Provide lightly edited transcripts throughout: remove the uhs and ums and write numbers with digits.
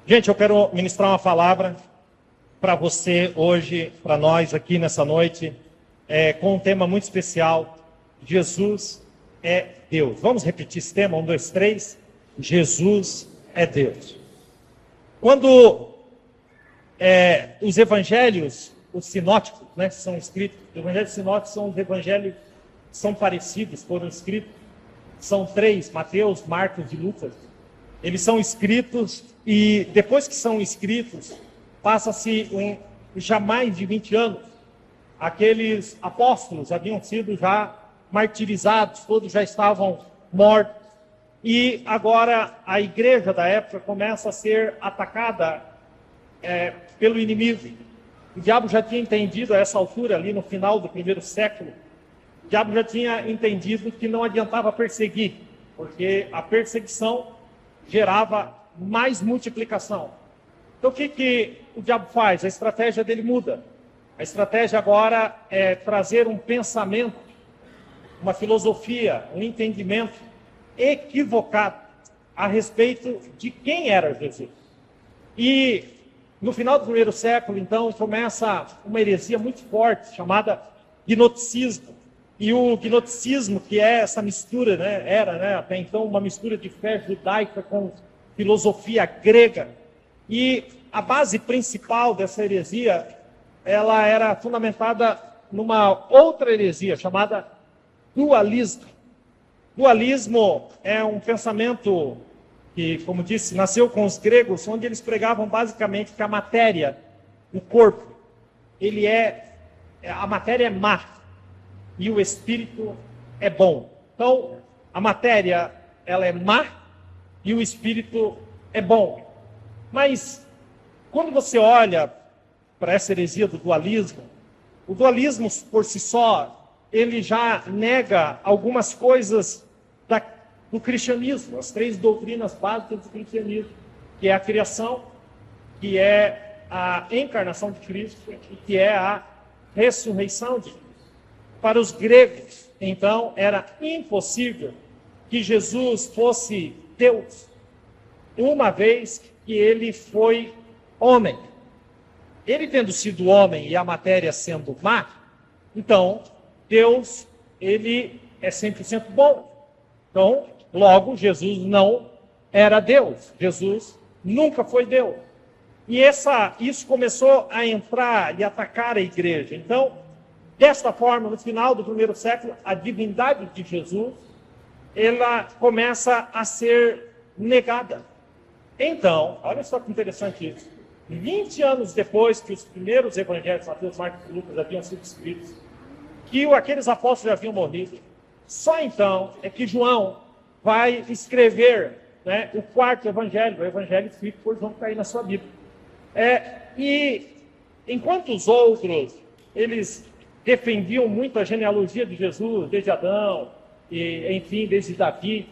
Gente, eu quero ministrar uma palavra para você hoje, para nós aqui nessa noite, com um tema muito especial. Jesus é Deus. Vamos repetir esse tema? 1, 2, 3. Jesus é Deus. Quando os evangelhos, os sinóticos, são escritos, os evangelhos sinóticos são os evangelhos que são parecidos, foram escritos, são 3, Mateus, Marcos e Lucas. Eles são escritos e depois que são escritos, passa-se já mais de 20 anos. Aqueles apóstolos haviam sido já martirizados, todos já estavam mortos. E agora a igreja da época começa a ser atacada pelo inimigo. O diabo já tinha entendido a essa altura, ali no final do primeiro século, o diabo já tinha entendido que não adiantava perseguir, porque a perseguição gerava mais multiplicação. Então o que o diabo faz? A estratégia dele muda. A estratégia agora é trazer um pensamento, uma filosofia, um entendimento equivocado a respeito de quem era Jesus. E no final do primeiro século, então, começa uma heresia muito forte, chamada gnosticismo. E o gnosticismo, que é essa mistura, era até então uma mistura de fé judaica com filosofia grega. E a base principal dessa heresia, ela era fundamentada numa outra heresia, chamada dualismo. Dualismo é um pensamento que, como disse, nasceu com os gregos, onde eles pregavam basicamente que a matéria, o corpo, a matéria é má e o espírito é bom. Então, a matéria, ela é má e o espírito é bom. Mas, quando você olha para essa heresia do dualismo, o dualismo por si só, ele já nega algumas coisas do cristianismo, as 3 doutrinas básicas do cristianismo, que é a criação, que é a encarnação de Cristo e que é a ressurreição de Cristo. Para os gregos, então, era impossível que Jesus fosse Deus, uma vez que ele foi homem. Ele tendo sido homem e a matéria sendo má, então, Deus, ele é 100% bom. Então, logo, Jesus não era Deus. Jesus nunca foi Deus. E isso começou a entrar e atacar a igreja. Então, desta forma, no final do primeiro século, a divindade de Jesus, ela começa a ser negada. Então, olha só que interessante isso. 20 anos depois que os primeiros evangelhos, Mateus, Marcos e Lucas, haviam sido escritos, que aqueles apóstolos já haviam morrido, só então é que João vai escrever o 4º evangelho, o evangelho escrito por João, que está aí na sua Bíblia. E enquanto os outros, eles defendiam muito a genealogia de Jesus, desde Adão, e, enfim, desde Davi,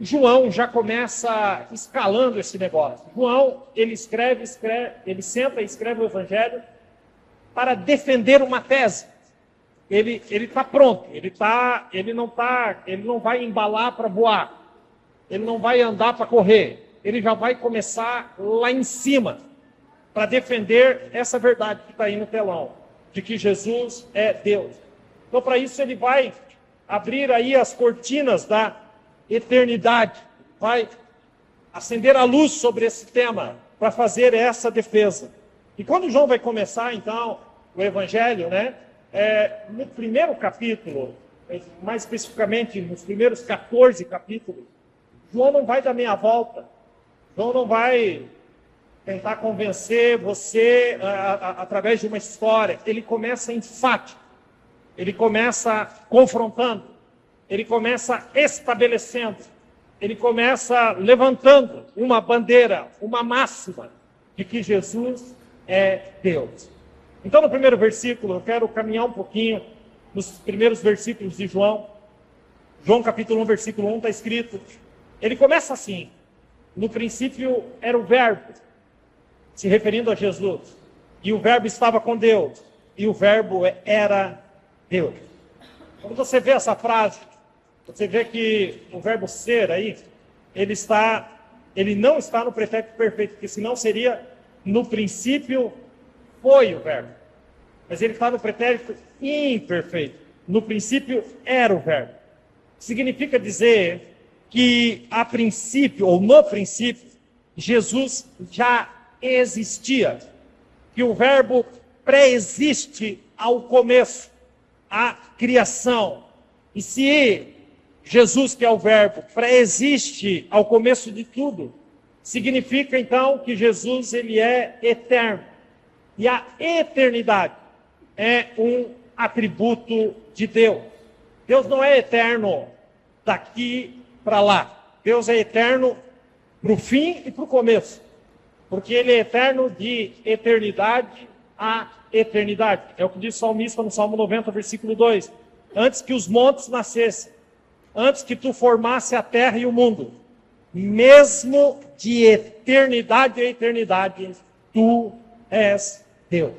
João já começa escalando esse negócio. João, ele senta e escreve o evangelho para defender uma tese. Ele está pronto, ele não vai embalar para voar, ele não vai andar para correr, ele já vai começar lá em cima para defender essa verdade que está aí no telão, de que Jesus é Deus. Então, para isso, ele vai abrir aí as cortinas da eternidade, vai acender a luz sobre esse tema para fazer essa defesa. E quando João vai começar, então, o evangelho, no primeiro capítulo, mais especificamente nos primeiros 14 capítulos, João não vai dar meia volta. João não vai tentar convencer você através de uma história. Ele começa enfático, ele começa confrontando, ele começa estabelecendo, ele começa levantando uma bandeira, uma máxima de que Jesus é Deus. Então, no primeiro versículo, eu quero caminhar um pouquinho nos primeiros versículos de João. João capítulo 1, versículo 1, está escrito. Ele começa assim: no princípio era o Verbo, se referindo a Jesus. E o Verbo estava com Deus. E o Verbo era Deus. Quando você vê essa frase, você vê que o verbo ser aí, ele está Ele não está no pretérito perfeito, porque senão seria no princípio foi o verbo. Mas ele está no pretérito imperfeito. No princípio era o verbo. Significa dizer que a princípio, ou no princípio, Jesus já existia. Que o verbo pré-existe ao começo, à criação. E se Jesus, que é o verbo, pré-existe ao começo de tudo, significa então que Jesus ele é eterno. E a eternidade é um atributo de Deus. Deus não é eterno daqui para lá. Deus é eterno para o fim e para o começo. Porque ele é eterno de eternidade a eternidade. É o que diz o salmista no Salmo 90, versículo 2. Antes que os montes nascessem, antes que tu formasse a terra e o mundo, mesmo de eternidade a eternidade, tu és Deus.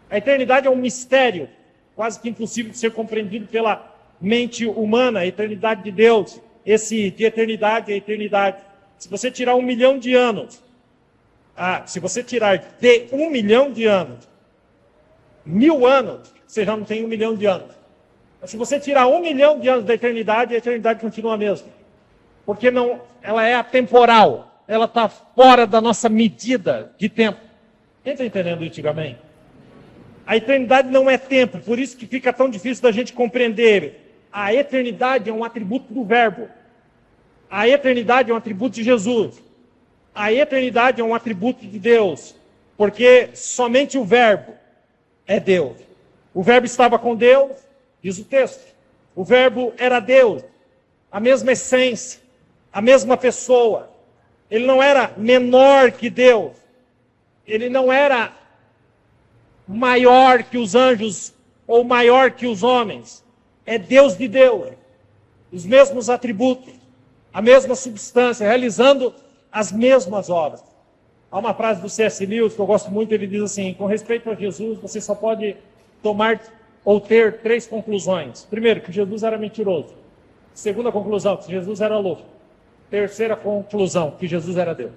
A eternidade é um mistério, quase que impossível de ser compreendido pela mente humana, a eternidade de Deus, esse de eternidade a eternidade. Se você tirar 1 milhão de anos, se você tirar de 1 milhão de anos, 1000 anos, você já não tem 1 milhão de anos. Mas se você tirar 1 milhão de anos da eternidade, a eternidade continua a mesma. Porque não, ela é atemporal, ela está fora da nossa medida de tempo. Quem está entendendo isso, antigamente? A eternidade não é tempo, por isso que fica tão difícil da gente compreender. A eternidade é um atributo do verbo. A eternidade é um atributo de Jesus. A eternidade é um atributo de Deus, porque somente o verbo é Deus. O verbo estava com Deus, diz o texto. O verbo era Deus, a mesma essência, a mesma pessoa. Ele não era menor que Deus. Ele não era maior que os anjos ou maior que os homens. É Deus de Deus. Os mesmos atributos, a mesma substância, realizando as mesmas obras. Há uma frase do C.S. Lewis que eu gosto muito, ele diz assim: com respeito a Jesus, você só pode tomar ou ter 3 conclusões. Primeiro, que Jesus era mentiroso. Segunda conclusão, que Jesus era louco. Terceira conclusão, que Jesus era Deus.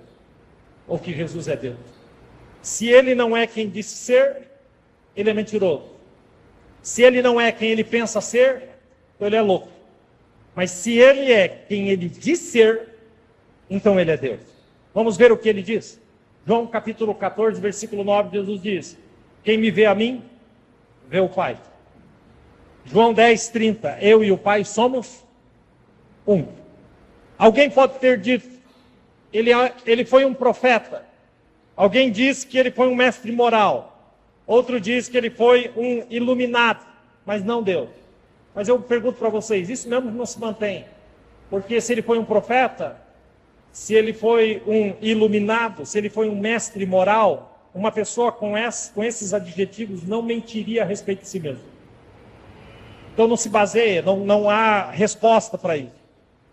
Ou que Jesus é Deus. Se ele não é quem disse ser, ele é mentiroso. Se ele não é quem ele pensa ser, então ele é louco. Mas se ele é quem ele diz ser, então ele é Deus. Vamos ver o que ele diz. João capítulo 14, versículo 9, Jesus diz: quem me vê a mim, vê o Pai. João 10, 30, eu e o Pai somos um. Alguém pode ter dito, ele foi um profeta. Alguém diz que ele foi um mestre moral. Outro diz que ele foi um iluminado, mas não Deus. Mas eu pergunto para vocês, isso mesmo não se mantém. Porque se ele foi um profeta, se ele foi um iluminado, se ele foi um mestre moral, uma pessoa com esses adjetivos não mentiria a respeito de si mesmo. Então não se baseia, não há resposta para isso.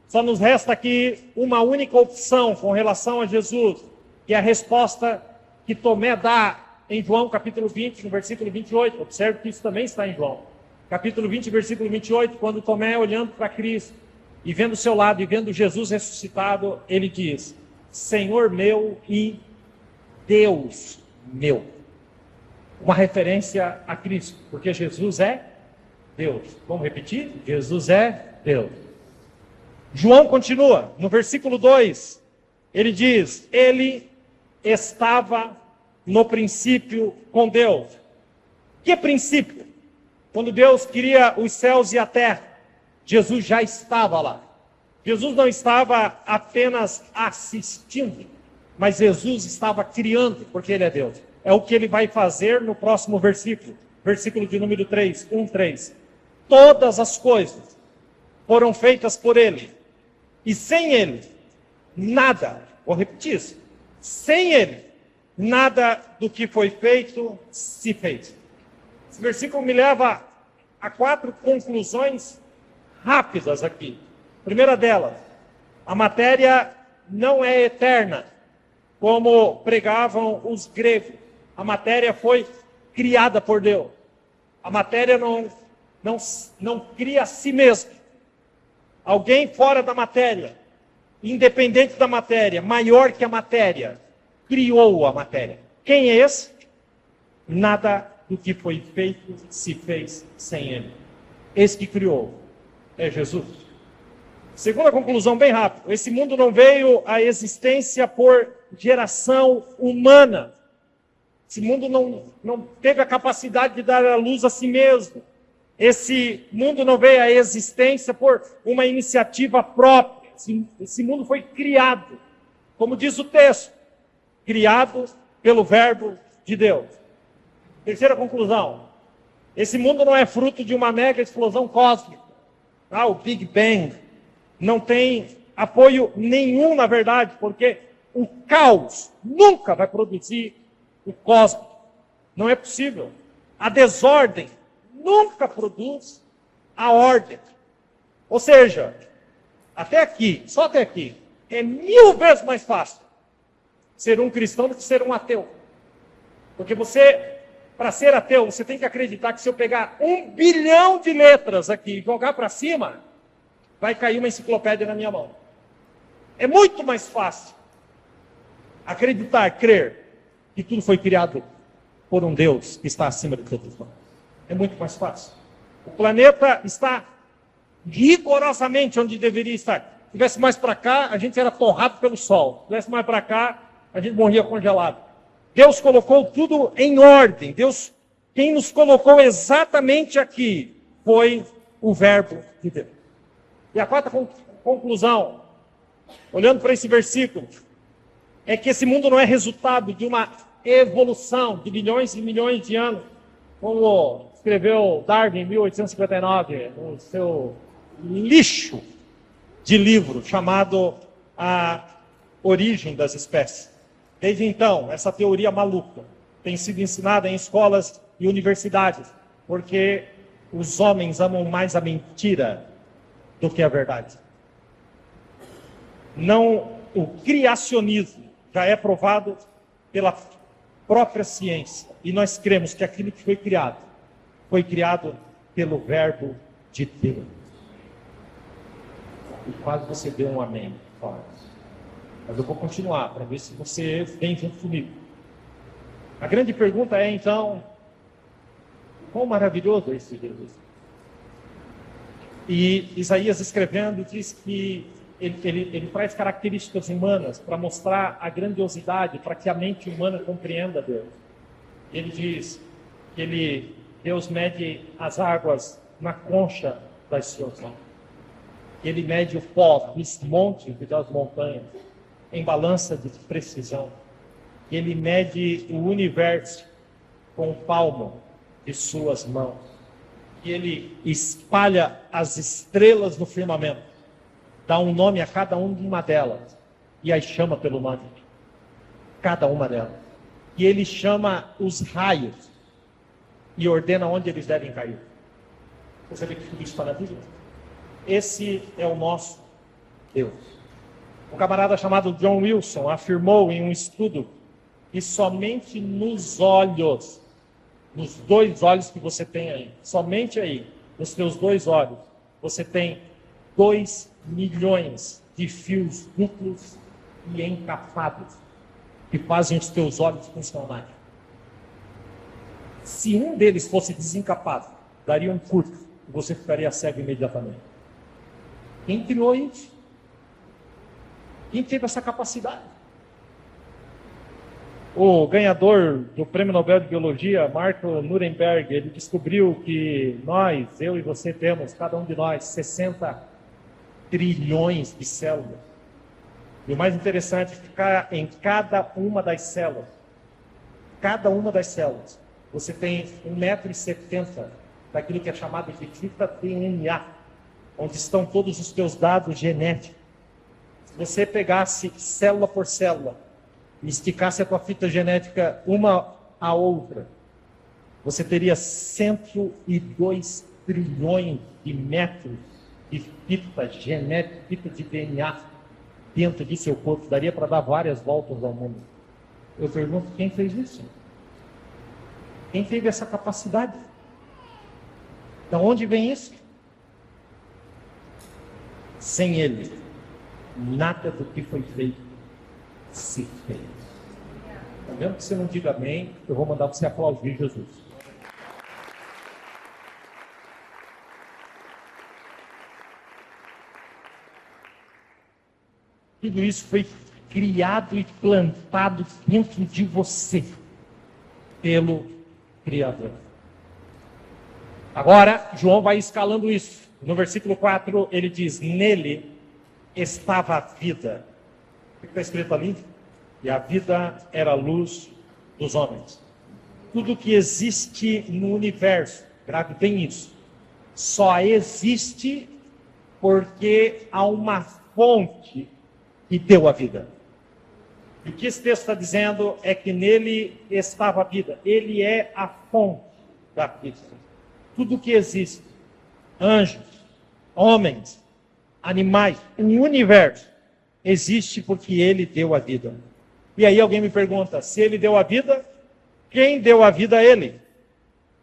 Só nos resta aqui uma única opção com relação a Jesus, que é a resposta que Tomé dá em João capítulo 20, no versículo 28. Observe que isso também está em João. Capítulo 20, versículo 28, quando Tomé, olhando para Cristo, e vendo o seu lado, e vendo Jesus ressuscitado, ele diz: Senhor meu e Deus meu. Uma referência a Cristo, porque Jesus é Deus. Vamos repetir? Jesus é Deus. João continua, no versículo 2, ele diz: ele estava no princípio com Deus. Que princípio? Quando Deus cria os céus e a terra, Jesus já estava lá. Jesus não estava apenas assistindo, mas Jesus estava criando, porque ele é Deus. É o que ele vai fazer no próximo versículo, versículo de número 3, 1:3. Todas as coisas foram feitas por ele, e sem ele, nada, vou repetir isso, sem ele, nada do que foi feito se fez. Esse versículo me leva a 4 conclusões rápidas aqui. Primeira delas, a matéria não é eterna, como pregavam os gregos. A matéria foi criada por Deus. A matéria não cria a si mesma. Alguém fora da matéria independente da matéria, maior que a matéria, criou a matéria. Quem é esse? Nada do que foi feito se fez sem ele. Esse que criou é Jesus. Segunda conclusão, bem rápido. Esse mundo não veio à existência por geração humana. Esse mundo não teve a capacidade de dar a luz a si mesmo. Esse mundo não veio à existência por uma iniciativa própria. Esse mundo foi criado, como diz o texto, criado pelo Verbo de Deus. Terceira conclusão. Esse mundo não é fruto de uma mega explosão cósmica. O Big Bang. Não tem apoio nenhum, na verdade, porque o caos nunca vai produzir o cosmos. Não é possível. A desordem nunca produz a ordem. Ou seja, até aqui, só até aqui, é 1000 vezes mais fácil ser um cristão do que ser um ateu. Porque você, para ser ateu, você tem que acreditar que se eu pegar 1 bilhão de letras aqui e jogar para cima, vai cair uma enciclopédia na minha mão. É muito mais fácil acreditar, crer, que tudo foi criado por um Deus que está acima de todos nós. É muito mais fácil. O planeta está rigorosamente onde deveria estar. Se tivesse mais para cá, a gente era torrado pelo sol. Se tivesse mais para cá, a gente morria congelado. Deus colocou tudo em ordem. Deus, quem nos colocou exatamente aqui, foi o Verbo de Deus. E a quarta conclusão, olhando para esse versículo, é que esse mundo não é resultado de uma evolução de milhões e milhões de anos, como escreveu Darwin em 1859, no seu lixo de livro chamado A Origem das Espécies. Desde então, essa teoria maluca tem sido ensinada em escolas e universidades, porque os homens amam mais a mentira do que a verdade. O criacionismo já é provado pela própria ciência. E nós cremos que aquilo que foi criado pelo Verbo de Deus. E quase você deu um amém. Mas eu vou continuar para ver se você vem junto comigo. A grande pergunta é, então, quão maravilhoso é esse Jesus? E Isaías escrevendo diz que ele traz características humanas para mostrar a grandiosidade, para que a mente humana compreenda Deus. Ele diz que Deus mede as águas na concha das suas mãos. Ele mede o pó dos montes e das montanhas em balança de precisão. Ele mede o universo com o palmo de suas mãos. E ele espalha as estrelas no firmamento, dá um nome a cada uma delas, e as chama pelo nome, cada uma delas. E ele chama os raios, e ordena onde eles devem cair. Você vê que tudo isso está na Bíblia? Esse é o nosso Deus. Um camarada chamado John Wilson afirmou em um estudo que somente nos olhos, nos 2 olhos que você tem aí, somente aí, nos teus 2 olhos, você tem 2 milhões de fios duplos e encapados que fazem os teus olhos funcionarem. Se um deles fosse desencapado, daria um curto e você ficaria cego imediatamente. Quem criou isso? Quem teve essa capacidade? O ganhador do Prêmio Nobel de Biologia, Marco Nuremberg, ele descobriu que nós, eu e você, temos, cada um de nós, 60 trilhões de células. E o mais interessante é que em cada uma das células, você tem 1,70 m daquilo que é chamado de fita DNA, onde estão todos os teus dados genéticos. Se você pegasse célula por célula e esticasse a tua fita genética uma à outra, você teria 102 trilhões de metros de fita genética, fita de DNA dentro de seu corpo. Daria para dar várias voltas ao mundo. Eu pergunto, quem fez isso? Quem teve essa capacidade? De onde vem isso? Sem ele, nada do que foi feito se fez. Mesmo que você não diga amém, eu vou mandar você aplaudir Jesus. Tudo isso foi criado e plantado dentro de você pelo Criador. Agora, João vai escalando isso. No versículo 4, ele diz: nele estava a vida. O que está escrito ali? E a vida era a luz dos homens. Tudo que existe no universo, grave bem isso, só existe porque há uma fonte que deu a vida. E o que esse texto está dizendo é que nele estava a vida. Ele é a fonte da vida. Tudo que existe, anjos, homens, animais, o universo, existe porque ele deu a vida. E aí alguém me pergunta, se ele deu a vida, quem deu a vida a ele?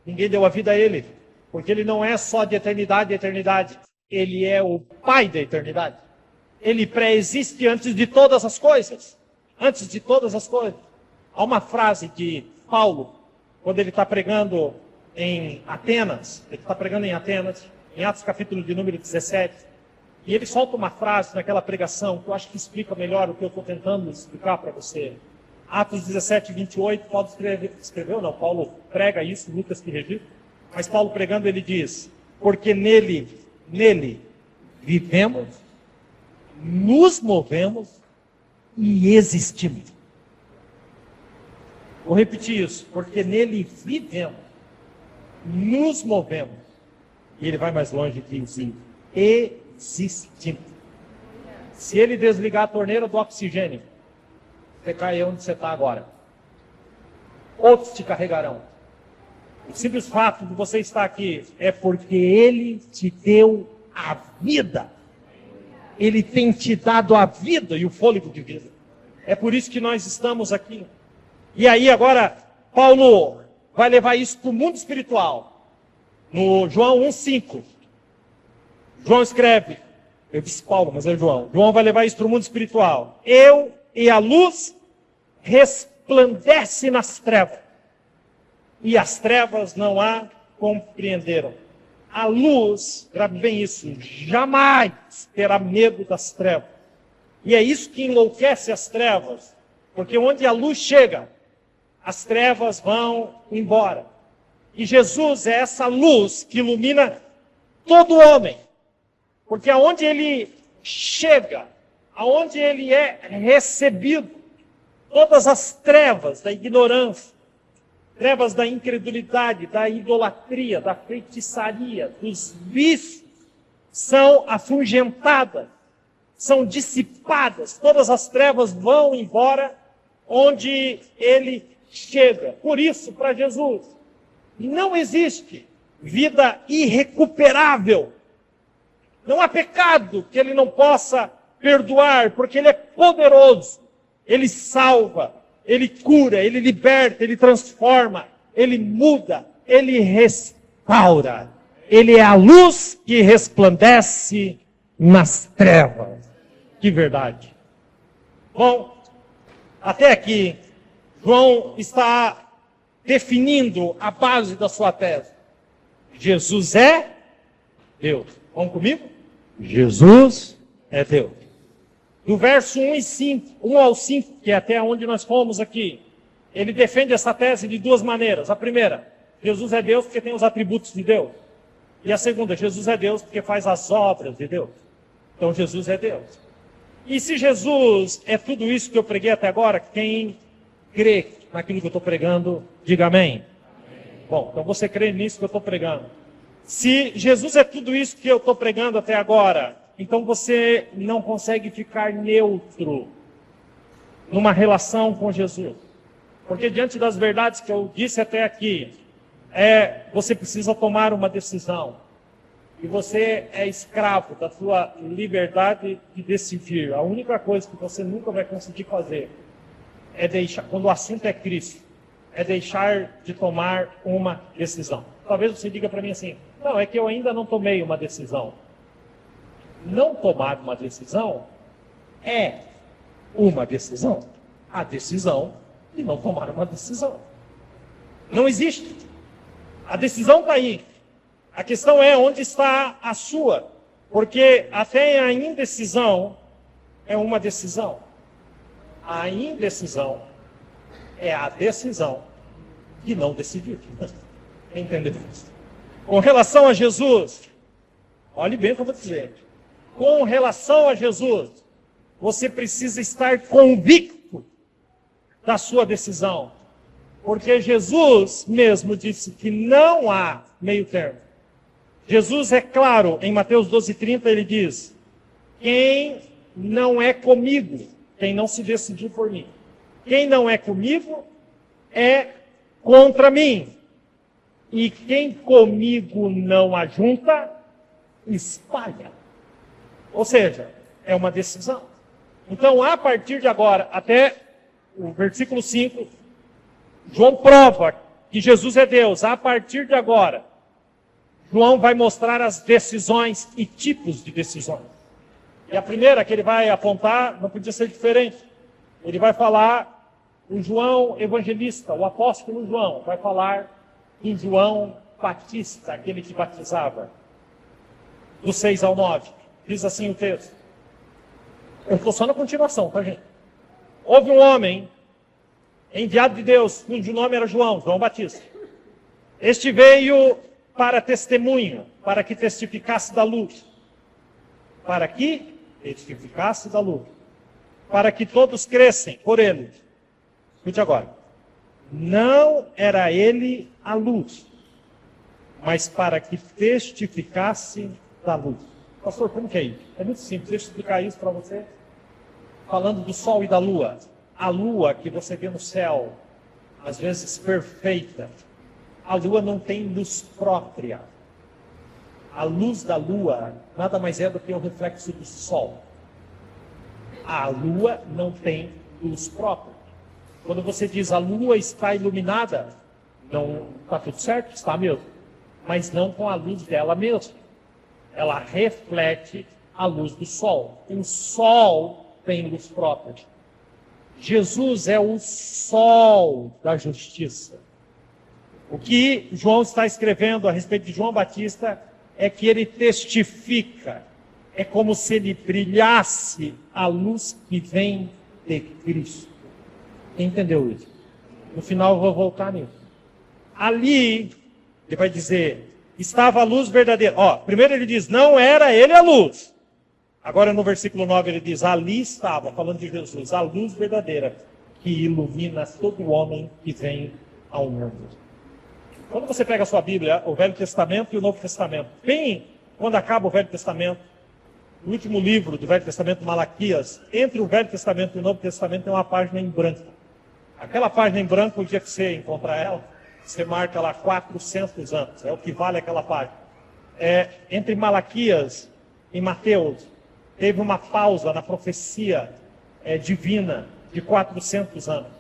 Ninguém deu a vida a ele, porque ele não é só de eternidade a eternidade, ele é o Pai da eternidade. Ele pré-existe antes de todas as coisas. Antes de todas as coisas. Há uma frase de Paulo, quando ele está pregando em Atenas, em Atos capítulo de número 17, e ele solta uma frase naquela pregação que eu acho que explica melhor o que eu estou tentando explicar para você. Atos 17, 28, Paulo escreveu, não, Paulo prega isso, Lucas que registra, mas Paulo pregando ele diz, porque nele vivemos, nos movemos e existimos. Vou repetir isso, porque nele vivemos, nos movemos, e ele vai mais longe e diz, existimos. Se ele desligar a torneira do oxigênio, você cai onde você está agora. Outros te carregarão. O simples fato de você estar aqui é porque ele te deu a vida. Ele tem te dado a vida e o fôlego de vida. É por isso que nós estamos aqui. E aí agora, Paulo vai levar isso para o mundo espiritual. No João 1,5. João escreve, eu disse Paulo, mas é João. João vai levar isso para o mundo espiritual. Eu e a luz resplandece nas trevas. E as trevas não a compreenderam. A luz, grave bem isso, jamais terá medo das trevas. E é isso que enlouquece as trevas. Porque onde a luz chega, as trevas vão embora. E Jesus é essa luz que ilumina todo homem. Porque aonde ele chega, aonde ele é recebido, todas as trevas da ignorância, trevas da incredulidade, da idolatria, da feitiçaria, dos vícios, são afugentadas, são dissipadas, todas as trevas vão embora onde ele chega. Por isso, para Jesus, não existe vida irrecuperável. Não há pecado que ele não possa perdoar, porque ele é poderoso. Ele salva, ele cura, ele liberta, ele transforma, ele muda, ele restaura. Ele é a luz que resplandece nas trevas. Que verdade. Bom, até aqui, João está definindo a base da sua tese. Jesus é Deus. Vamos comigo? Jesus é Deus. Do verso 1 ao 5, que é até onde nós fomos aqui, ele defende essa tese de duas maneiras. A primeira, Jesus é Deus porque tem os atributos de Deus. E a segunda, Jesus é Deus porque faz as obras de Deus. Então Jesus é Deus. E se Jesus é tudo isso que eu preguei até agora, quem crê naquilo que eu estou pregando, diga amém. Bom, então você crê nisso que eu estou pregando. Se Jesus é tudo isso que eu estou pregando até agora, então você não consegue ficar neutro numa relação com Jesus. Porque diante das verdades que eu disse até aqui, você precisa tomar uma decisão. E você é escravo da sua liberdade de decidir. A única coisa que você nunca vai conseguir fazer é deixar, quando o assunto é Cristo, é deixar de tomar uma decisão. Talvez você diga para mim assim, não, é que eu ainda não tomei uma decisão. Não tomar uma decisão é uma decisão. A decisão de não tomar uma decisão. Não existe. A decisão está aí. A questão é onde está a sua. Porque até a indecisão é uma decisão. A indecisão é a decisão de não decidir. Entendeu? Com relação a Jesus, olhe bem o que eu vou dizer. Com relação a Jesus, você precisa estar convicto da sua decisão. Porque Jesus mesmo disse que não há meio termo. Jesus é claro, em Mateus 12:30 ele diz: quem não é comigo, quem não se decidir por mim, quem não é comigo é contra mim. E quem comigo não ajunta, espalha. Ou seja, é uma decisão. Então, a partir de agora, até o versículo 5, João prova que Jesus é Deus. A partir de agora, João vai mostrar as decisões e tipos de decisões. E a primeira que ele vai apontar não podia ser diferente. Ele vai falar, o João evangelista, o apóstolo João, vai falar em João Batista, aquele que batizava. Do 6 ao 9. Diz assim o texto. Eu estou só na continuação, tá, gente? Houve um homem enviado de Deus, cujo nome era João Batista. Este veio para testemunho, para que testificasse da luz. Para que testificasse da luz. Para que todos crescem por ele. Escute agora. Não era ele a luz, mas para que testificasse da luz. Pastor, como que é isso? É muito simples, deixa eu explicar isso para você. Falando do sol e da lua. A lua que você vê no céu, às vezes perfeita, a lua não tem luz própria. A luz da lua nada mais é do que o reflexo do sol. A lua não tem luz própria. Quando você diz a lua está iluminada, não está tudo certo? Está mesmo. Mas não com a luz dela mesma. Ela reflete a luz do sol. O sol tem luz própria. Jesus é o sol da justiça. O que João está escrevendo a respeito de João Batista é que ele testifica. É como se ele brilhasse a luz que vem de Cristo. Quem entendeu isso? No final eu vou voltar nisso. Ali, ele vai dizer, estava a luz verdadeira. Primeiro ele diz, não era ele a luz. Agora no versículo 9 ele diz, ali estava, falando de Jesus, a luz verdadeira que ilumina todo homem que vem ao mundo. Quando você pega a sua Bíblia, o Velho Testamento e o Novo Testamento, bem quando acaba o Velho Testamento, o último livro do Velho Testamento, Malaquias, entre o Velho Testamento e o Novo Testamento tem uma página em branco. Aquela página em branco, o dia que você encontrar ela, você marca lá 400 anos, é o que vale aquela página. Entre Malaquias e Mateus, teve uma pausa na profecia divina de 400 anos.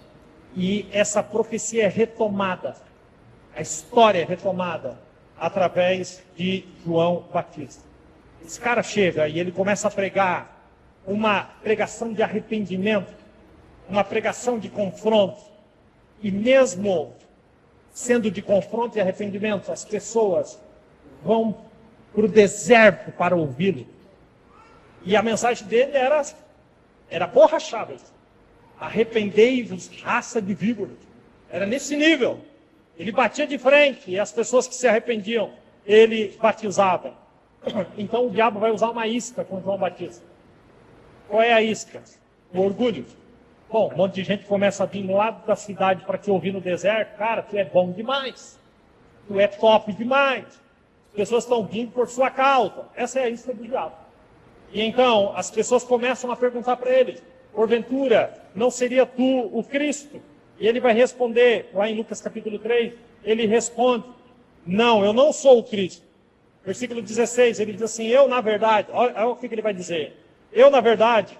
E essa profecia é retomada, a história é retomada através de João Batista. Esse cara chega e ele começa a pregar uma pregação de arrependimento, uma pregação de confronto. E mesmo sendo de confronto e arrependimento, as pessoas vão para o deserto para ouvi-lo. E a mensagem dele era borrachada. Arrependei-vos, raça de víboras. Era nesse nível. Ele batia de frente e as pessoas que se arrependiam, ele batizava. Então o diabo vai usar uma isca com João Batista. Qual é a isca? O orgulho. Bom, um monte de gente começa a vir no lado da cidade para te ouvir no deserto. Cara, tu é bom demais. Tu é top demais. As pessoas estão vindo por sua causa. Essa é a isca do diabo. E então as pessoas começam a perguntar para ele, porventura, não seria tu o Cristo? E ele vai responder, lá em Lucas capítulo 3, ele responde, não, eu não sou o Cristo. Versículo 16, ele diz assim, eu na verdade, olha o que ele vai dizer, eu na verdade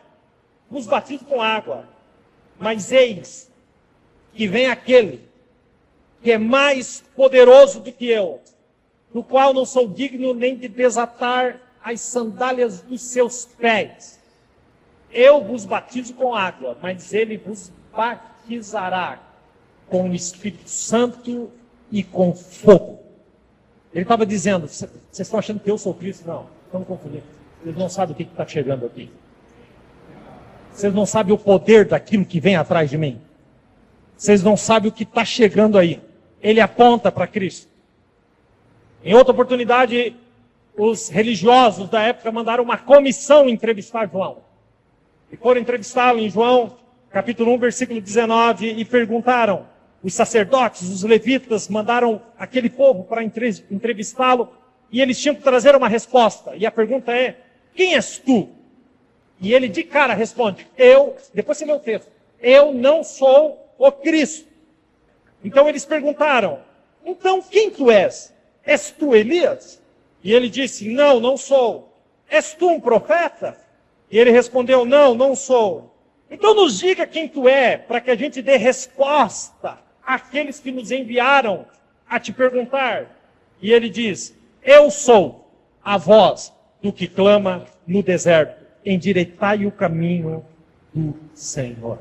vos batizo com água, mas eis que vem aquele que é mais poderoso do que eu, do qual não sou digno nem de desatar as sandálias dos seus pés. eu vos batizo com água, mas ele vos batizará com o Espírito Santo e com fogo. Ele estava dizendo, vocês estão achando que eu sou Cristo? Não, estão confundindo. Vocês não sabem o que está chegando aqui. Vocês não sabem o poder daquilo que vem atrás de mim. Vocês não sabem o que está chegando aí. Ele aponta para Cristo. Em outra oportunidade, os religiosos da época mandaram uma comissão entrevistar João. E foram entrevistá-lo em João, capítulo 1, versículo 19, e perguntaram, os sacerdotes, os levitas, mandaram aquele povo para entrevistá-lo, e eles tinham que trazer uma resposta. E a pergunta é, quem és tu? E ele de cara responde, depois você lê o texto, eu não sou o Cristo. Então eles perguntaram, então quem tu és? És tu Elias? E ele disse, não, não sou. És tu um profeta? E ele respondeu, não, não sou. Então nos diga quem tu é, para que a gente dê resposta àqueles que nos enviaram a te perguntar. E ele diz, eu sou a voz do que clama no deserto, endireitai o caminho do Senhor.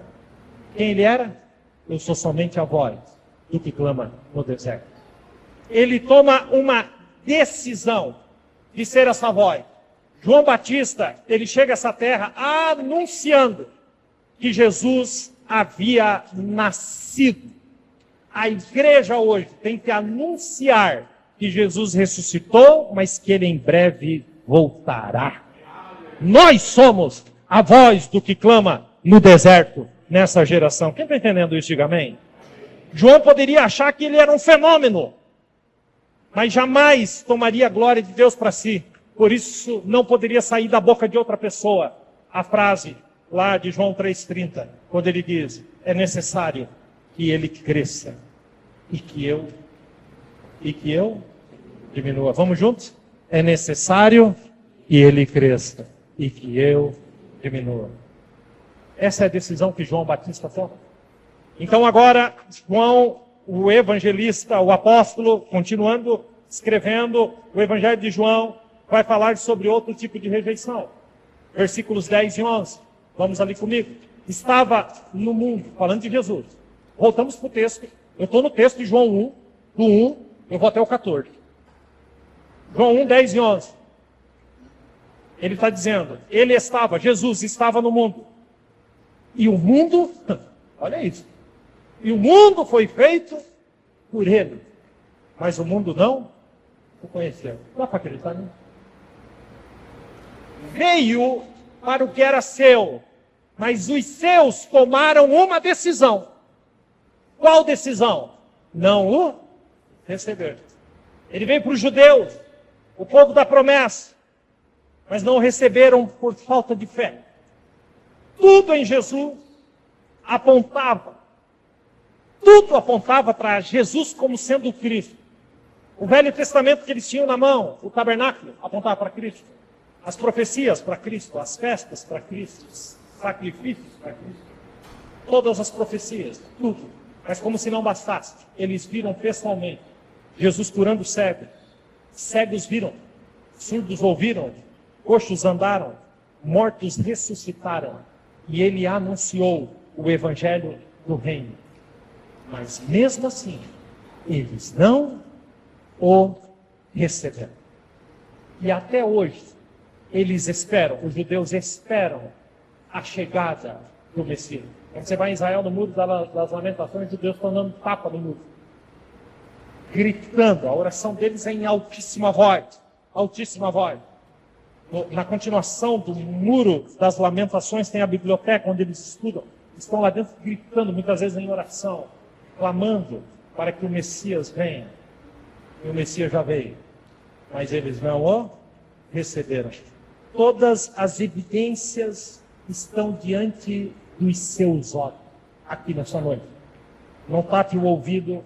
Quem ele era? Eu sou somente a voz do que clama no deserto. Ele toma uma decisão de ser essa voz. João Batista, ele chega a essa terra anunciando que Jesus havia nascido. A igreja hoje tem que anunciar que Jesus ressuscitou, mas que ele em breve voltará. Nós somos a voz do que clama no deserto nessa geração. Quem está entendendo isso, diga amém. João poderia achar que ele era um fenômeno, mas jamais tomaria a glória de Deus para si. Por isso não poderia sair da boca de outra pessoa a frase lá de João 3,30, quando ele diz, é necessário que ele cresça e que eu diminua. Vamos juntos? É necessário que ele cresça e que eu diminua. Essa é a decisão que João Batista toma. Então agora, João, o evangelista, o apóstolo, continuando escrevendo o evangelho de João, vai falar sobre outro tipo de rejeição. Versículos 10 e 11. Vamos ali comigo. Estava no mundo, falando de Jesus. Voltamos para o texto. Eu estou no texto de João 1, do 1, eu vou até o 14. João 1, 10 e 11. Ele está dizendo, Jesus estava no mundo. E o mundo, olha isso. E o mundo foi feito por ele. Mas o mundo não o conheceu. Dá para acreditar nisso? Veio para o que era seu, mas os seus tomaram uma decisão. Qual decisão? Não o receber. Ele veio para os judeus, o povo da promessa, mas não o receberam por falta de fé. Tudo em Jesus apontava para Jesus como sendo o Cristo. O Velho Testamento que eles tinham na mão, o tabernáculo, apontava para Cristo. As profecias para Cristo, as festas para Cristo, os sacrifícios para Cristo. Todas as profecias, tudo. Mas como se não bastasse, eles viram pessoalmente Jesus curando cegos. Cegos viram, surdos ouviram, coxos andaram, mortos ressuscitaram. E ele anunciou o evangelho do reino. Mas mesmo assim, eles não o receberam. E até hoje, eles esperam, os judeus esperam a chegada do Messias. Quando você vai em Israel, no Muro das Lamentações, os judeus estão dando tapa no muro. Gritando, a oração deles é em altíssima voz. Altíssima voz. Na continuação do Muro das Lamentações tem a biblioteca onde eles estudam. Estão lá dentro gritando, muitas vezes em oração, clamando para que o Messias venha. E o Messias já veio. Mas eles não o receberam. Todas as evidências estão diante dos seus olhos, aqui nessa noite. Não tape o ouvido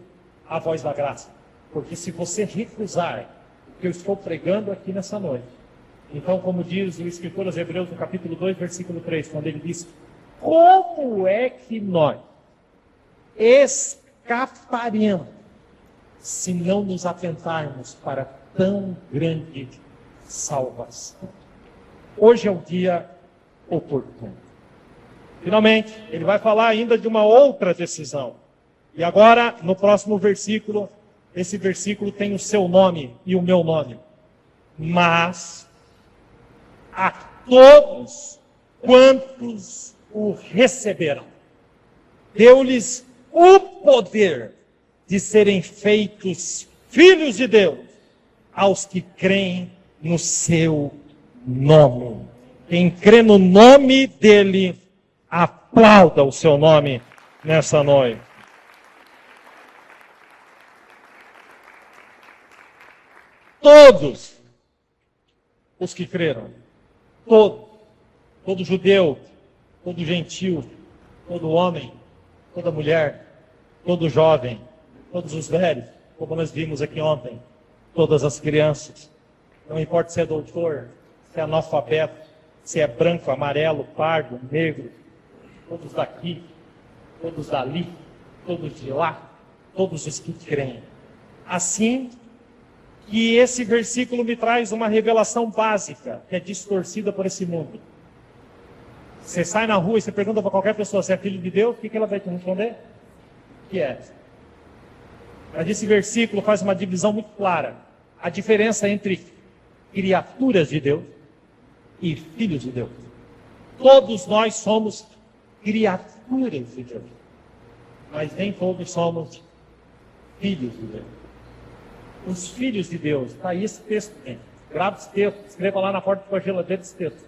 à voz da graça. Porque se você recusar o que eu estou pregando aqui nessa noite, então, como diz o escritor aos Hebreus, no capítulo 2, versículo 3, quando ele diz, como é que nós escaparemos se não nos atentarmos para tão grande salvação? Hoje é o dia oportuno. Finalmente, ele vai falar ainda de uma outra decisão. E agora, no próximo versículo, esse versículo tem o seu nome e o meu nome. Mas a todos quantos o receberam, deu-lhes o poder de serem feitos filhos de Deus, aos que creem no seu nome. Quem crê no nome dele, aplauda o seu nome nessa noite. Todos os que creram, todo judeu, todo gentil, todo homem, toda mulher, todo jovem, todos os velhos, como nós vimos aqui ontem, todas as crianças, não importa se é doutor, se é analfabeto, se é branco, amarelo, pardo, negro, todos daqui, todos dali, todos de lá, todos os que creem. Assim que esse versículo me traz uma revelação básica, que é distorcida por esse mundo. Você sai na rua e você pergunta para qualquer pessoa se é filho de Deus, o que ela vai te responder? Que é. Mas esse versículo faz uma divisão muito clara. A diferença entre criaturas de Deus e filhos de Deus. Todos nós somos criaturas de Deus. Mas nem todos somos filhos de Deus. Os filhos de Deus, está aí esse texto, gente. Grava esse texto, escreva lá na porta da geladeira esse texto.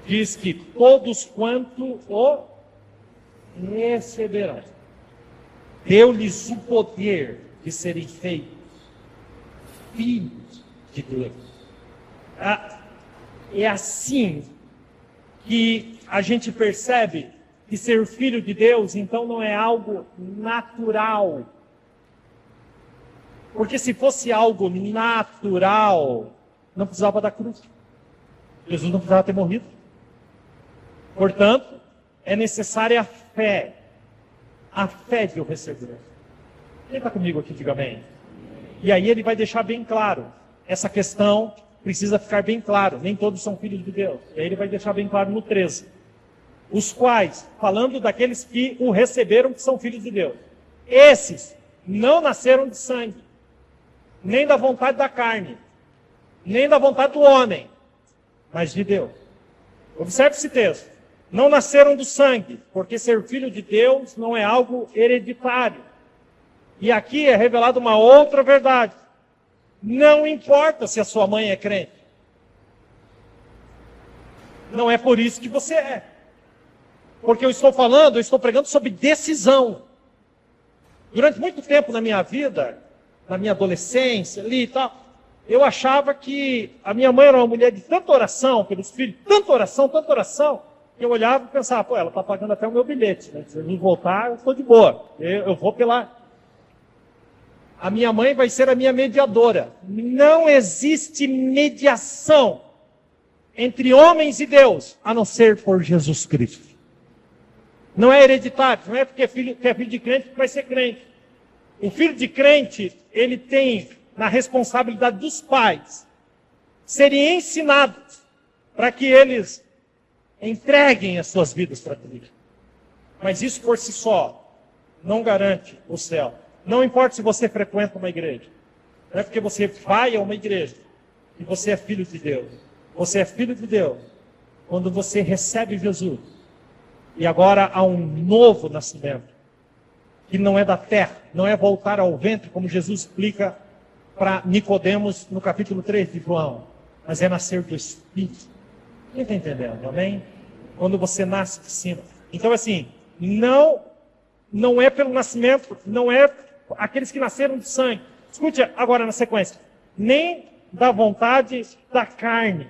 Diz que todos quanto o receberão, deu-lhes o poder de serem feitos filhos de Deus. É assim que a gente percebe que ser filho de Deus, então, não é algo natural. Porque se fosse algo natural, não precisava da cruz. Jesus não precisava ter morrido. Portanto, é necessária a fé de o receber. Quem está comigo aqui, diga amém. E aí ele vai deixar bem claro, essa questão precisa ficar bem claro, nem todos são filhos de Deus. E aí ele vai deixar bem claro no 13. Os quais, falando daqueles que o receberam, que são filhos de Deus. Esses não nasceram de sangue, nem da vontade da carne, nem da vontade do homem, mas de Deus. Observe esse texto. Não nasceram do sangue, porque ser filho de Deus não é algo hereditário. E aqui é revelada uma outra verdade. Não importa se a sua mãe é crente. Não é por isso que você é. Porque eu estou pregando sobre decisão. Durante muito tempo na minha vida, na minha adolescência ali e tal, eu achava que a minha mãe era uma mulher de tanta oração pelos filhos, tanta oração, que eu olhava e pensava, pô, ela está pagando até o meu bilhete, né? Se eu não voltar, eu estou de boa. Eu vou pela... A minha mãe vai ser a minha mediadora. Não existe mediação entre homens e Deus, a não ser por Jesus Cristo. Não é hereditário, não é porque é filho de crente que vai ser crente. O filho de crente, ele tem na responsabilidade dos pais serem ensinados para que eles entreguem as suas vidas para Cristo. Mas isso por si só não garante o céu. Não importa se você frequenta uma igreja. Não é porque você vai a uma igreja que você é filho de Deus. Você é filho de Deus quando você recebe Jesus. E agora há um novo nascimento. Que não é da terra, não é voltar ao ventre, como Jesus explica para Nicodemos no capítulo 3 de João. Mas é nascer do Espírito. Quem está entendendo? Amém? Quando você nasce de cima. Então, assim, não é pelo nascimento, não é aqueles que nasceram de sangue. Escute agora na sequência. Nem da vontade da carne.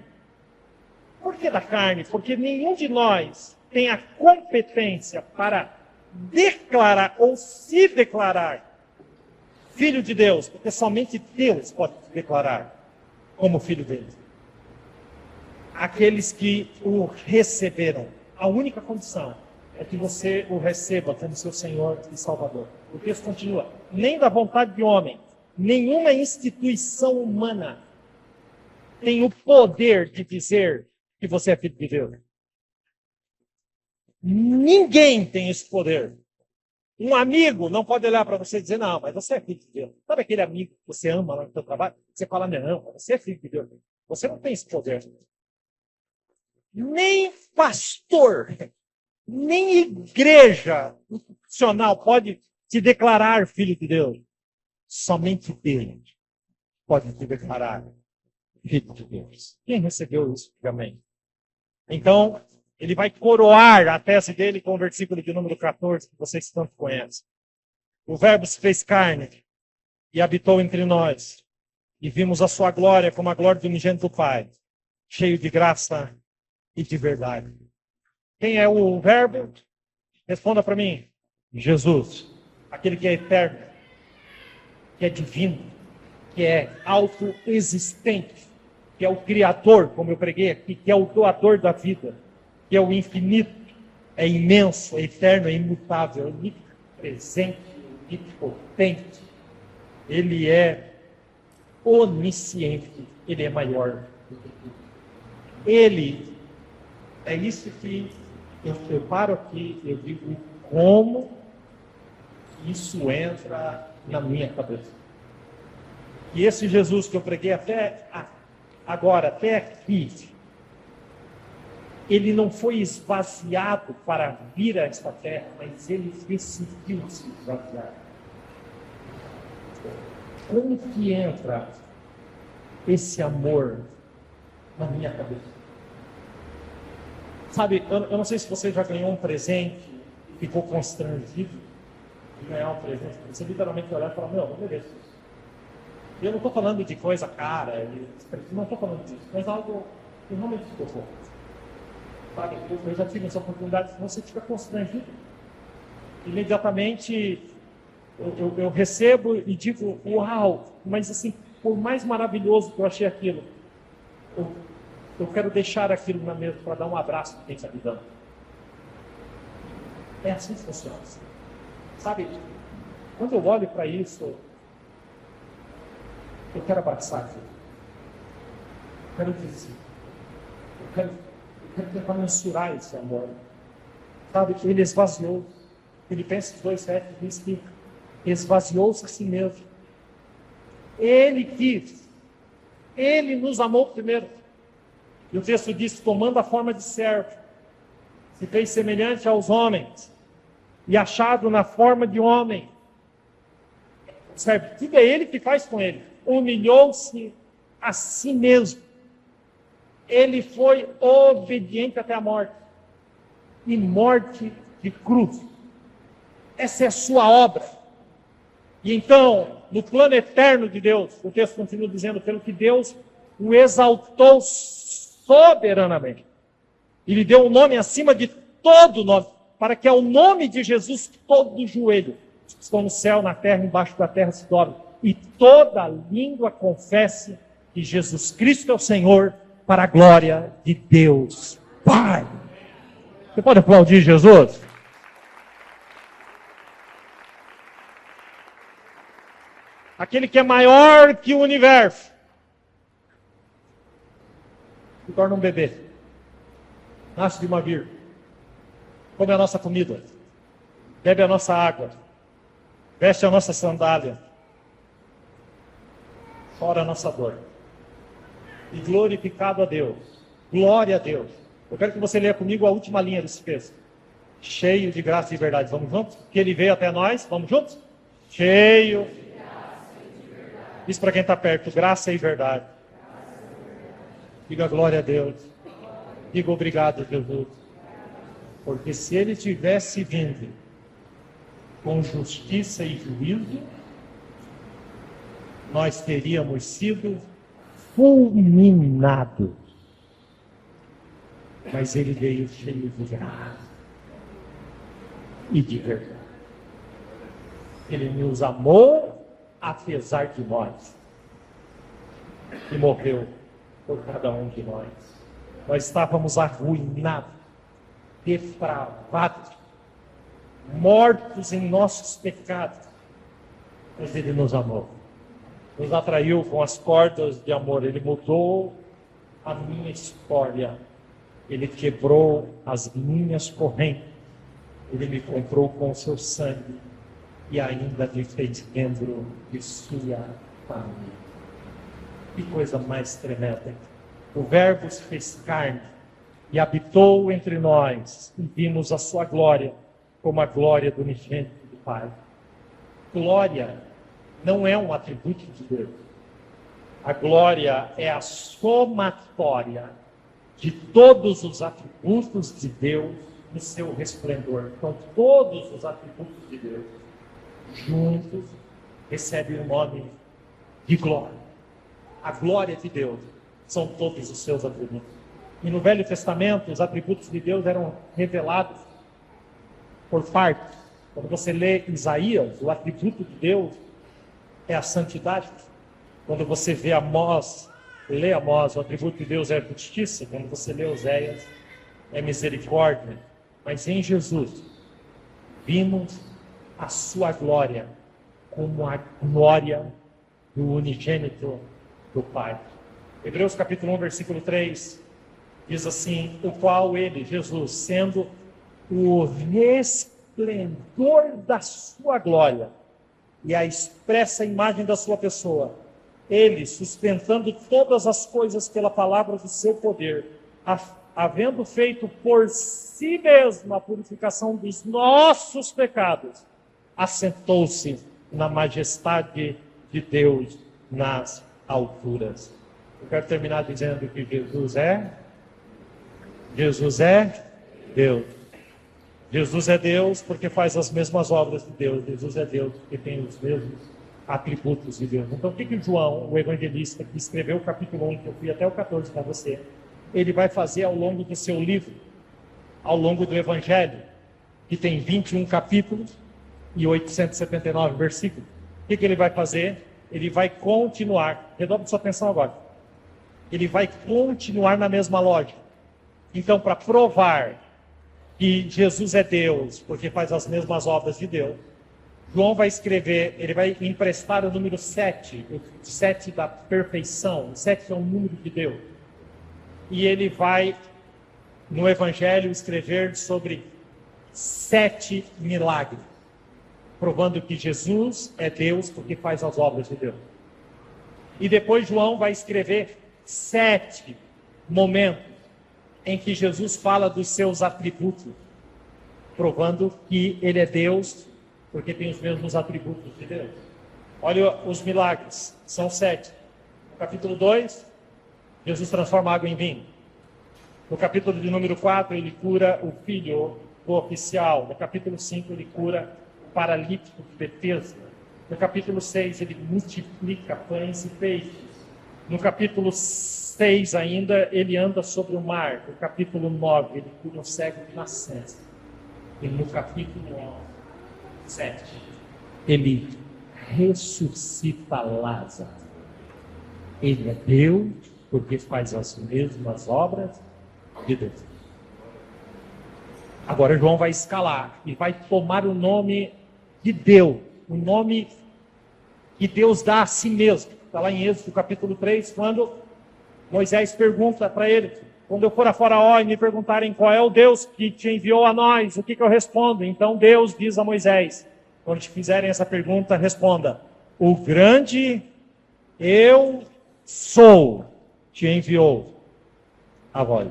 Por que da carne? Porque nenhum de nós tem a competência para declarar ou se declarar filho de Deus, porque somente Deus pode se declarar como filho dele. Aqueles que o receberam, a única condição é que você o receba como seu Senhor e Salvador. O texto continua, nem da vontade de homem, nenhuma instituição humana tem o poder de dizer que você é filho de Deus. Ninguém tem esse poder. Um amigo não pode olhar para você e dizer, não, mas você é filho de Deus. Sabe aquele amigo que você ama lá no seu trabalho? Você fala, não, você é filho de Deus. Você não tem esse poder. Nem pastor, nem igreja institucional pode te declarar filho de Deus. Somente Deus pode te declarar filho de Deus. Quem recebeu isso? Amém. Então, ele vai coroar a tese dele com o versículo de número 14, que vocês tanto conhecem. O Verbo se fez carne e habitou entre nós. E vimos a sua glória como a glória do unigênito do Pai, cheio de graça e de verdade. Quem é o Verbo? Responda para mim. Jesus, aquele que é eterno, que é divino, que é autoexistente, que é o Criador, como eu preguei aqui, que é o doador da vida, que é o infinito, é imenso, é eterno, é imutável, é onipresente, é onipotente. Ele é onisciente, ele é maior do que tudo. Ele, é isso que eu separo aqui, eu digo como isso entra na minha cabeça. E esse Jesus que eu preguei até agora, até aqui, ele não foi esvaziado para vir a esta terra, mas ele decidiu se esvaziar. Como que entra esse amor na minha cabeça? Sabe, eu não sei se você já ganhou um presente e ficou constrangido de ganhar um presente. Você literalmente olhar e falar, meu, não mereço isso. Eu não estou falando de coisa cara, não estou falando disso, mas algo que realmente ficou bom. Sabe, eu já tive essa oportunidade, você fica constrangido. Imediatamente eu recebo e digo, uau, mas assim, por mais maravilhoso que eu achei aquilo, eu quero deixar aquilo na mesa para dar um abraço para quem está me dando. É assim que funciona. Sabe, quando eu olho para isso, eu quero abraçar aquilo. Eu quero dizer. Eu quero tentar mensurar esse amor. Sabe, ele esvaziou. Filipenses 2,7 diz que esvaziou-se a si mesmo. Ele quis. Ele nos amou primeiro. E o texto diz, tomando a forma de servo, se fez semelhante aos homens, e achado na forma de homem. Serve, tudo é ele que faz com ele. Humilhou-se a si mesmo. Ele foi obediente até a morte. E morte de cruz. Essa é a sua obra. E então, no plano eterno de Deus, o texto continua dizendo, pelo que Deus o exaltou soberanamente. E lhe deu um nome acima de todo nome, para que ao nome de Jesus todo joelho, que estão no céu, na terra, embaixo da terra, se dobre, e toda língua confesse que Jesus Cristo é o Senhor, para a glória de Deus Pai. Você pode aplaudir Jesus? Aquele que é maior que o universo, se torna um bebê, nasce de uma virgem, come a nossa comida, bebe a nossa água, veste a nossa sandália, chora a nossa dor, e glorificado a Deus, glória a Deus. Eu quero que você leia comigo a última linha desse texto, cheio de graça e verdade. Vamos juntos? Que ele veio até nós, vamos juntos? Cheio. Diz para quem está perto, graça e verdade. Diga glória a Deus. Diga obrigado, Jesus. Porque se ele tivesse vindo com justiça e juízo, nós teríamos sido fulminados. Mas ele veio cheio de graça e de verdade. Ele nos amou apesar de nós. E morreu por cada um de nós. Nós estávamos arruinados, depravados, mortos em nossos pecados. Mas ele nos amou. Nos atraiu com as cordas de amor. Ele mudou a minha história. Ele quebrou as minhas correntes. Ele me comprou com o seu sangue e ainda me fez membro de sua família. Que coisa mais tremenda. O Verbo se fez carne e habitou entre nós, e vimos a sua glória, como a glória do unigênito do Pai. Glória não é um atributo de Deus. A glória é a somatória de todos os atributos de Deus no seu resplendor. Então, todos os atributos de Deus juntos recebem o nome de glória. A glória de Deus são todos os seus atributos. E no Velho Testamento, os atributos de Deus eram revelados por partes. Quando você lê Isaías, o atributo de Deus é a santidade. Quando você vê lê Amós, o atributo de Deus é a justiça. Quando você lê Oséias, é misericórdia. Mas em Jesus, vimos a sua glória como a glória do unigênito do Pai. Hebreus capítulo 1, versículo 3, diz assim: o qual ele, Jesus, sendo o resplendor da sua glória e a expressa imagem da sua pessoa, ele, sustentando todas as coisas pela palavra do seu poder, havendo feito por si mesmo a purificação dos nossos pecados, assentou-se na majestade de Deus nas alturas. Eu quero terminar dizendo que Jesus é Deus. Jesus é Deus porque faz as mesmas obras de Deus. Jesus é Deus porque tem os mesmos atributos de Deus. Então, o que João, o evangelista, que escreveu o capítulo 1, que eu fui até o 14 para você, ele vai fazer ao longo do seu livro, ao longo do evangelho, que tem 21 capítulos e 879 versículos. O que ele vai fazer? Ele vai continuar, redobre sua atenção agora, ele vai continuar na mesma lógica. Então, para provar que Jesus é Deus, porque faz as mesmas obras de Deus, João vai escrever, ele vai emprestar o número 7, o 7 da perfeição. O 7 é um número de Deus. E ele vai, no Evangelho, escrever sobre 7 milagres, provando que Jesus é Deus porque faz as obras de Deus. E depois João vai escrever 7 momentos em que Jesus fala dos seus atributos, provando que ele é Deus porque tem os mesmos atributos de Deus. Olha os milagres, são 7. No capítulo 2, Jesus transforma água em vinho. No capítulo de número 4, ele cura o filho do oficial. No capítulo 5, ele cura o paralítico de Betesda. No capítulo 6, ele multiplica pães e peixes. No capítulo 6 ainda, ele anda sobre o mar. No capítulo 9, ele cura um cego de nascença. E no capítulo 7, ele ressuscita Lázaro. Ele é Deus porque faz as mesmas obras de Deus. Agora João vai escalar e vai tomar o nome de Deus, o nome que Deus dá a si mesmo. Está lá em Êxodo capítulo 3, quando Moisés pergunta para ele: quando eu for afora ó e me perguntarem qual é o Deus que te enviou a nós, o que eu respondo? Então Deus diz a Moisés, quando te fizerem essa pergunta, responda: o grande eu sou te enviou a voz.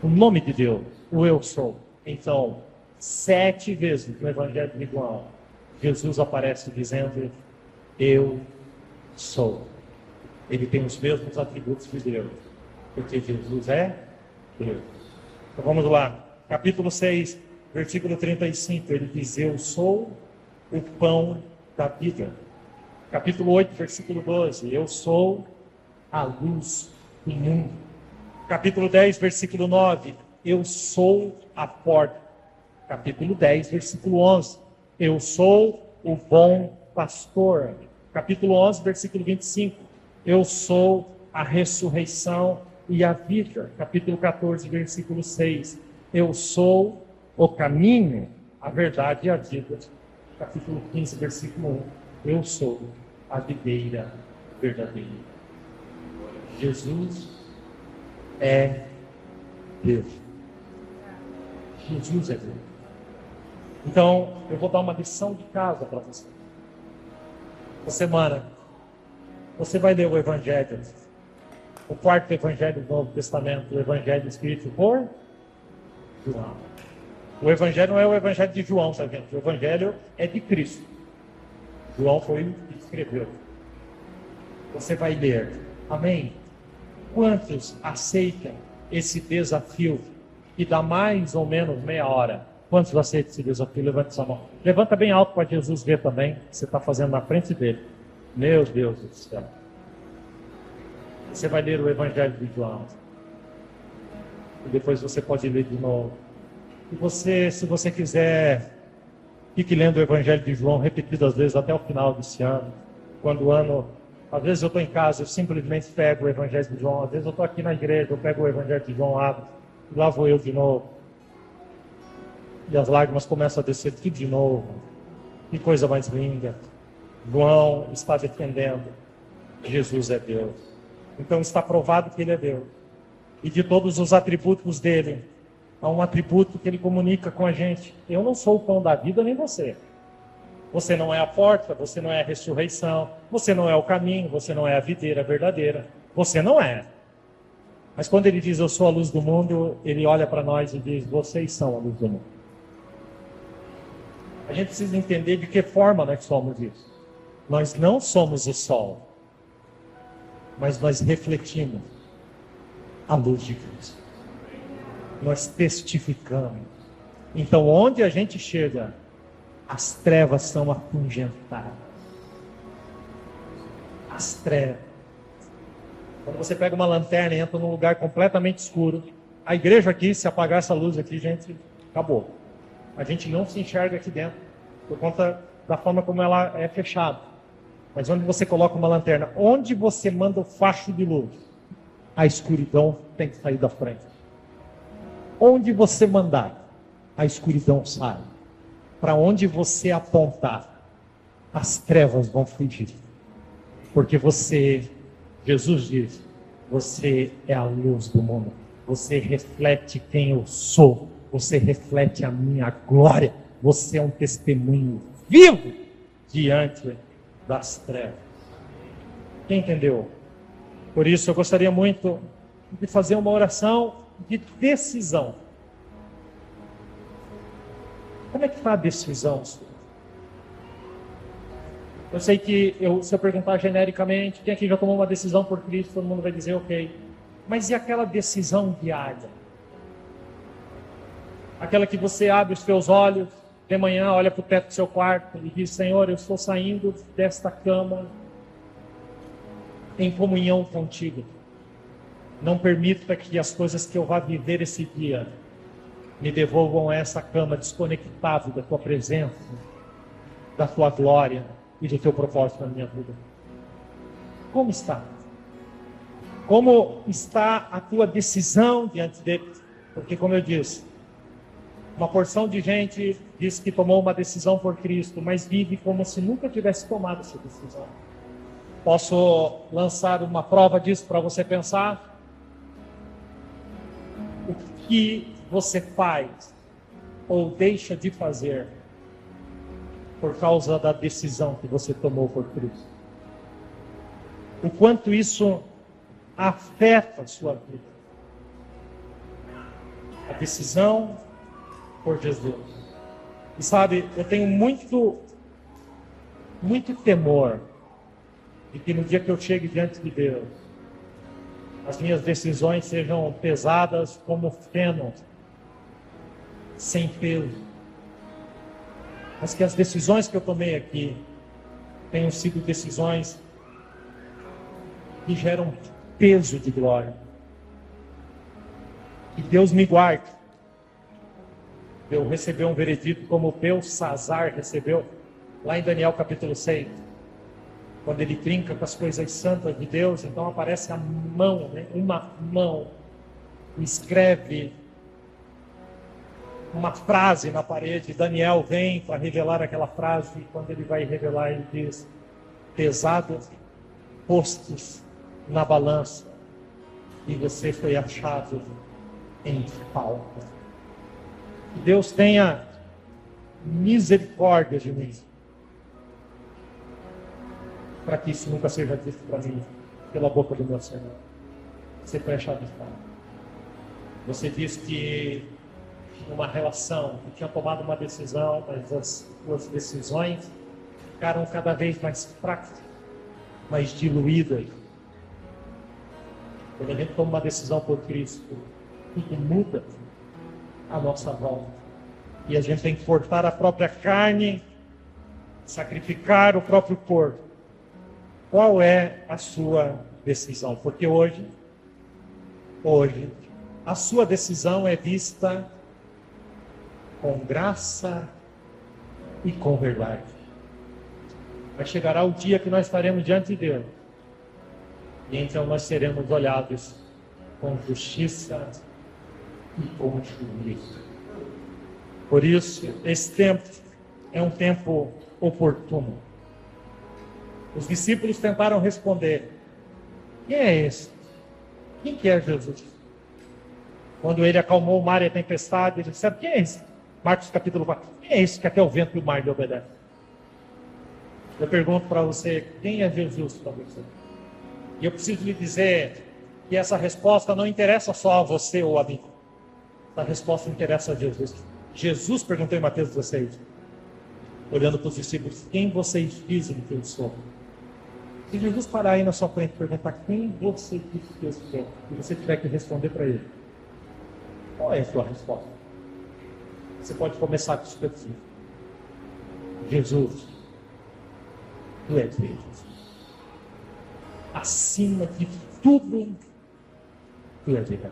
O nome de Deus, o eu sou. Então, 7 vezes no Evangelho de João, Jesus aparece dizendo: eu sou. Ele tem os mesmos atributos de Deus, porque Jesus é Deus. Então vamos lá, capítulo 6, versículo 35, ele diz: eu sou o pão da vida. Capítulo 8, versículo 12, eu sou a luz do mundo. Capítulo 10, versículo 9, eu sou a porta. Capítulo 10, versículo 11, eu sou o bom pastor. Capítulo 11, versículo 25, eu sou a ressurreição e a vida. Capítulo 14, versículo 6, eu sou o caminho, a verdade e a vida. Capítulo 15, versículo 1, eu sou a videira verdadeira. Jesus é Deus. Jesus é Deus. Então, eu vou dar uma lição de casa para você. Essa semana, você vai ler o Evangelho, o quarto Evangelho do Novo Testamento, o Evangelho escrito por João. O Evangelho não é o Evangelho de João, tá, gente? O Evangelho é de Cristo. João foi o que escreveu. Você vai ler. Amém? Quantos aceitam esse desafio que dá mais ou menos meia hora? Quantos aceitam esse desafio? Levanta sua mão. Levanta bem alto para Jesus ver também o que você está fazendo na frente dele. Meu Deus do céu. Você vai ler o Evangelho de João. E depois você pode ler de novo. E você, se você quiser, fique lendo o Evangelho de João repetidas vezes até o final desse ano. Quando o ano... Às vezes eu estou em casa, eu simplesmente pego o Evangelho de João. Às vezes eu estou aqui na igreja, eu pego o Evangelho de João, abro. E lá vou eu de novo. E as lágrimas começam a descer tudo de novo. Que coisa mais linda. João está defendendo. Jesus é Deus. Então está provado que Ele é Deus. E de todos os atributos dele, há um atributo que Ele comunica com a gente. Eu não sou o pão da vida, nem você. Você não é a porta, você não é a ressurreição, você não é o caminho, você não é a videira verdadeira. Você não é. Mas quando Ele diz, eu sou a luz do mundo, Ele olha para nós e diz, vocês são a luz do mundo. A gente precisa entender de que forma nós somos isso. Nós não somos o sol, mas nós refletimos a luz de Cristo. Nós testificamos. Então, onde a gente chega, as trevas são afugentadas. As trevas. Quando você pega uma lanterna e entra num lugar completamente escuro, a igreja aqui, se apagar essa luz aqui, gente, acabou. A gente não se enxerga aqui dentro, por conta da forma como ela é fechada. Mas onde você coloca uma lanterna, onde você manda o facho de luz, a escuridão tem que sair da frente. Onde você mandar, a escuridão sai. Para onde você apontar, as trevas vão fugir. Porque você, Jesus diz, você é a luz do mundo. Você reflete quem eu sou. Você reflete a minha glória. Você é um testemunho vivo diante das trevas. Quem entendeu? Por isso eu gostaria muito de fazer uma oração de decisão. Como é que está a decisão sua? Eu sei que se eu perguntar genericamente, quem aqui já tomou uma decisão por Cristo, todo mundo vai dizer ok. Mas e aquela decisão diária? Aquela que você abre os seus olhos de manhã, olha para o teto do seu quarto e diz, Senhor, eu estou saindo desta cama em comunhão contigo. Não permita que as coisas que eu vá viver esse dia me devolvam a essa cama desconectado da tua presença, da tua glória e do teu propósito na minha vida. Como está? Como está a tua decisão diante dele? Porque, como eu disse, uma porção de gente diz que tomou uma decisão por Cristo, mas vive como se nunca tivesse tomado essa decisão. Posso lançar uma prova disso para você pensar? O que você faz ou deixa de fazer por causa da decisão que você tomou por Cristo? O quanto isso afeta a sua vida? A decisão por Jesus. E sabe, eu tenho muito temor de que no dia que eu chegue diante de Deus, as minhas decisões sejam pesadas como feno, sem peso. Mas que as decisões que eu tomei aqui tenham sido decisões que geram peso de glória. Que Deus me guarde. Eu recebi um veredito como o Belsazar recebeu lá em Daniel capítulo 6. Quando ele brinca com as coisas santas de Deus, então aparece a mão, né? Uma mão, escreve uma frase na parede. Daniel vem para revelar aquela frase, e quando ele vai revelar, ele diz: pesados postos na balança, e você foi achado em falta. Que Deus tenha misericórdia de mim, para que isso nunca seja dito para mim pela boca do meu Senhor. Você preste atenção. Você diz que numa relação, que tinha tomado uma decisão, mas as suas decisões ficaram cada vez mais fracas, mais diluídas. Quando a gente toma uma decisão por Cristo, tudo muda à nossa volta. E a gente tem que cortar a própria carne, sacrificar o próprio corpo. Qual é a sua decisão? Porque hoje, a sua decisão é vista com graça e com verdade. Mas chegará o dia que nós estaremos diante de Deus. E então nós seremos olhados com justiça e com juízo. Por isso, esse tempo é um tempo oportuno. Os discípulos tentaram responder: quem é esse? Quem que é Jesus? Quando ele acalmou o mar e a tempestade, eles disseram: quem é esse? Marcos capítulo 4. Quem é esse que até o vento e o mar lhe obedecem? Eu pergunto para você: quem é Jesus para você? E eu preciso lhe dizer que essa resposta não interessa só a você ou a mim. Essa resposta interessa a Jesus. Jesus perguntou em Mateus 16, olhando para os discípulos: quem vocês dizem que eu sou? Se Jesus parar aí na sua frente e perguntar: quem você diz que eu sou? E você tiver que responder para ele, qual é a sua resposta? Você pode começar com o específico: Jesus, tu és Deus. Acima de tudo, tu és Deus.